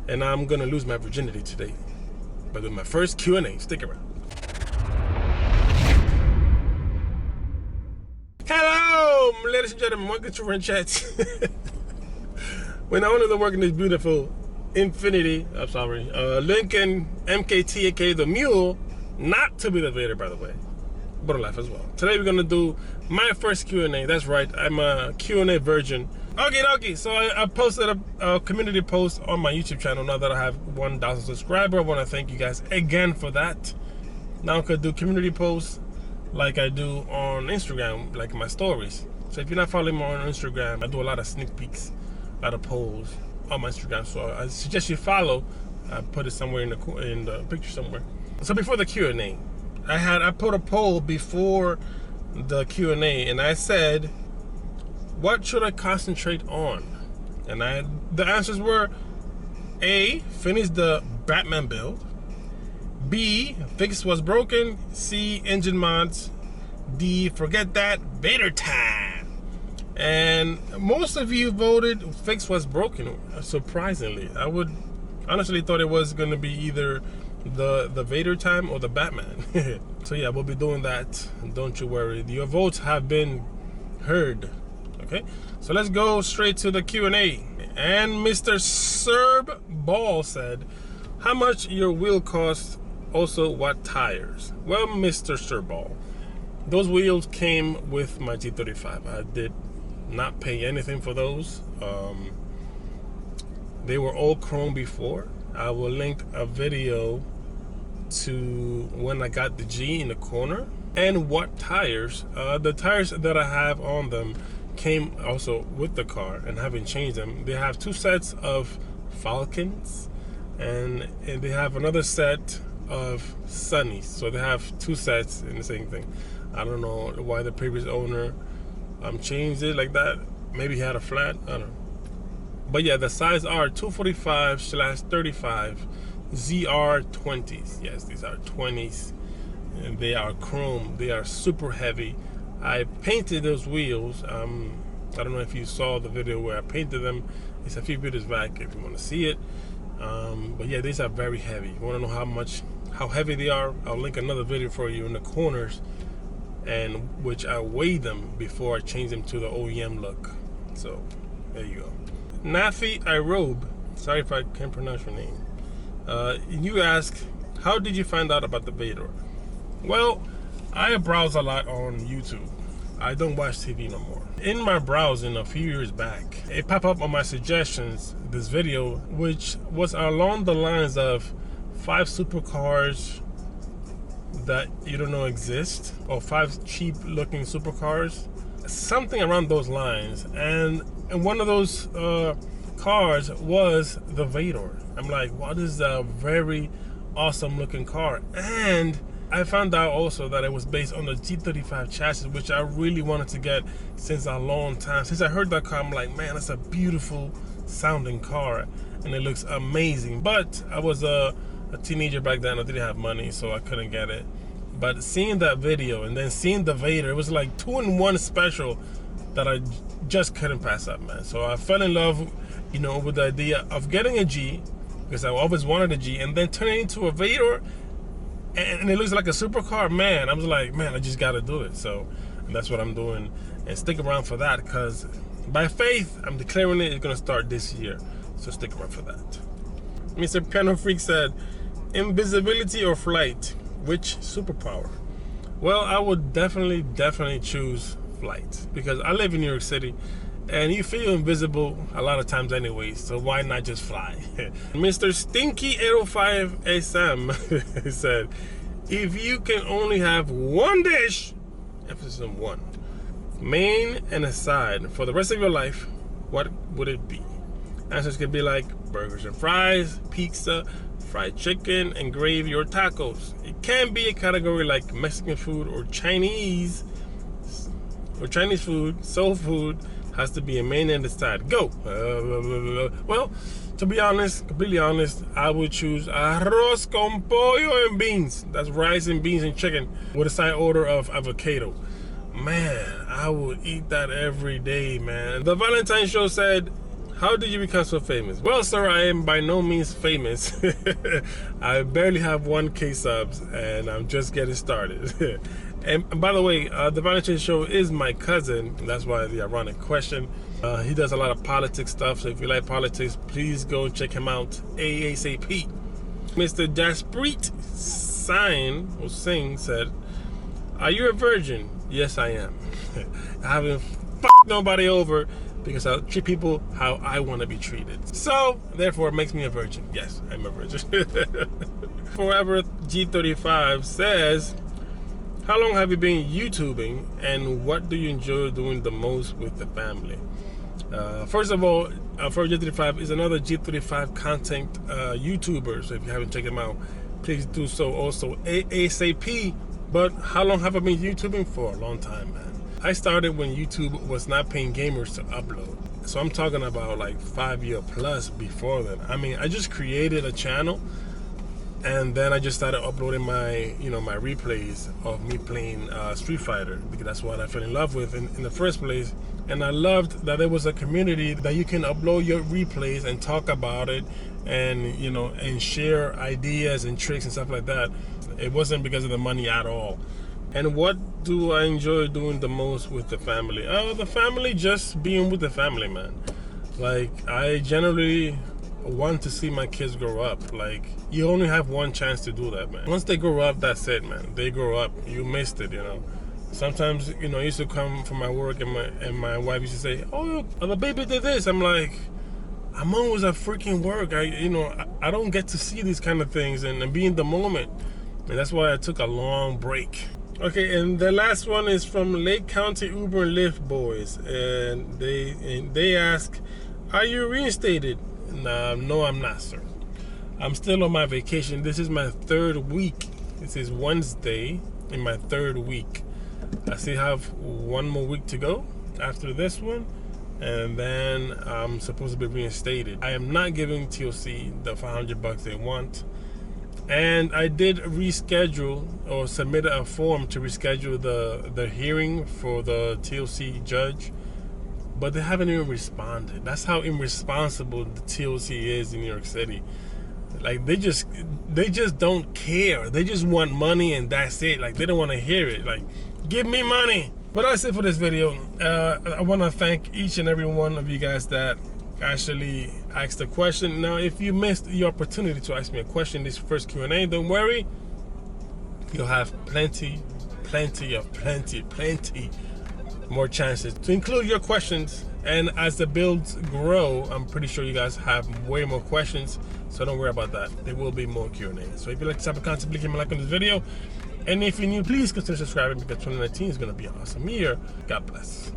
and I'm gonna lose my virginity today. But with my first Q&A, stick around. Hello, ladies and gentlemen, welcome to Wrenchettes. When I wanted to work in this beautiful Lincoln MKT, aka the Mule, not to be the Vader, by the way, but a life as well. Today we're gonna do my first Q&A. That's right, I'm a Q&A virgin. Okay, so I posted a community post on my YouTube channel now that I have 1,000 subscribers. I want to thank you guys again for that. Now I could do community posts like I do on Instagram, like my stories. So if you're not following me on Instagram, I do a lot of sneak peeks, a lot of polls on my Instagram. So I suggest you follow. I put it somewhere in the picture somewhere. So before the Q&A, I put a poll before the Q&A, and I said, what should I concentrate on? And the answers were: A, finish the Batman build; B, fix what's broken; C, engine mods; D, forget that, Vader time. And most of you voted fix what's broken, surprisingly. I would honestly thought it was going to be either the Vader time or the Batman. So yeah, we'll be doing that, don't you worry. Your votes have been heard. Okay, so let's go straight to the Q&A. And Mr. Serb Ball said, how much your wheel cost? Also, what tires? Well, Mr. Serb Ball, those wheels came with my G35. I did not pay anything for those. They were all chrome before. I will link a video to when I got the G in the corner and what tires. The tires that I have on them came also with the car, and haven't changed them. They have two sets of Falcons, and they have another set of Sunnies. So they have two sets in the same thing. I don't know why the previous owner changed it like that. Maybe he had a flat, I don't know. But yeah, the size are 245/35 ZR20s. Yes, these are 20s, and they are chrome. They are super heavy. I painted those wheels. I don't know if you saw the video where I painted them. It's a few videos back if you want to see it. But yeah, these are very heavy. You want to know how heavy they are? I'll link another video for you in the corners, and which I weighed them before I changed them to the OEM look. So there you go. Nafi Irobe, sorry if I can't pronounce your name. You ask, how did you find out about the Vader? Well, I browse a lot on YouTube. I don't watch TV no more. In my browsing a few years back, it popped up on my suggestions, this video, which was along the lines of 5 supercars that you don't know exist, or 5 cheap looking supercars, something around those lines. And one of those cars was the Vader. I'm like, what is a very awesome looking car? And I found out also that it was based on the G35 chassis, which I really wanted to get since a long time. Since I heard that car, I'm like, man, that's a beautiful sounding car, and it looks amazing. But I was a teenager back then. I didn't have money, so I couldn't get it. But seeing that video and then seeing the Vader, it was like 2-in-1 special that I just couldn't pass up, man. So I fell in love, with the idea of getting a G, because I always wanted a G, and then turning into a Vader. And it looks like a supercar, man. I was like, man, I just gotta do it. So that's what I'm doing. And stick around for that, because by faith, I'm declaring it's gonna start this year. So stick around for that. Mr. Piano Freak said, invisibility or flight, which superpower? Well, I would definitely choose flight, because I live in New York City, and you feel invisible a lot of times anyways, so why not just fly? Mr. Stinky805 SM said, if you can only have one dish, emphasis on one, main and a side, for the rest of your life, what would it be? Answers could be like burgers and fries, pizza, fried chicken, and gravy, or tacos. It can be a category like Mexican food or Chinese food, soul food. Has to be a main and a side. Go. Well, to be honest, completely honest, I would choose arroz con pollo and beans. That's rice and beans and chicken with a side order of avocado. Man, I would eat that every day, man. The Valentine Show said, How did you become so famous? Well, sir, I am by no means famous. I barely have 1K subs, and I'm just getting started. And by the way, the Wrenchettes show is my cousin. That's why the ironic question. He does a lot of politics stuff, so if you like politics, please go check him out ASAP. Mr. Jaspreet Singh said, "Are you a virgin?" Yes, I am. I haven't f***ed nobody over because I treat people how I want to be treated. So, therefore, it makes me a virgin. Yes, I'm a virgin. Forever G35 says, "How long have you been YouTubing, and what do you enjoy doing the most with the family?" First of all, for G35 is another G35 content YouTuber, so if you haven't checked him out, please do so also ASAP. But how long have I been YouTubing for? A long time, man. I started when YouTube was not paying gamers to upload, so I'm talking about like 5 year plus before then. I mean, I just created a channel, and then I just started uploading my my replays of me playing Street Fighter, because that's what I fell in love with in the first place. And I loved that there was a community that you can upload your replays and talk about it, and and share ideas and tricks and stuff like that. It wasn't because of the money at all. And what do I enjoy doing the most with the family? The family, just being with the family, man. Like, I generally want to see my kids grow up. Like, you only have one chance to do that, man. Once they grow up, that's it, man. They grow up. You missed it, Sometimes, I used to come from my work, and my wife used to say, "Oh, the baby did this." I'm like, I'm always at freaking work. I don't get to see these kind of things and be in the moment. And that's why I took a long break. Okay, and the last one is from Lake County Uber and Lyft boys, and they ask, "Are you reinstated?" No, I'm not, sir. I'm still on my vacation. This is my 3rd week. This is Wednesday in my 3rd week. I still have 1 more week to go after this one, and then I'm supposed to be reinstated. I am not giving TLC the $500 they want. And I did reschedule or submit a form to reschedule the hearing for the TLC judge, but they haven't even responded. That's how irresponsible the TLC is in New York City. Like, they just don't care. They just want money, and that's it. Like, they don't want to hear it. Like, give me money. But that's it for this video. I want to thank each and every one of you guys that actually asked a question. Now, if you missed the opportunity to ask me a question this first Q&A, don't worry. You'll have plenty more chances to include your questions. And as the builds grow, I'm pretty sure you guys have way more questions, so don't worry about that. There will be more Q&A. So if you like this type of content, please give me a like on this video. And if you're new, please consider subscribing, because 2019 is going to be an awesome year. God bless.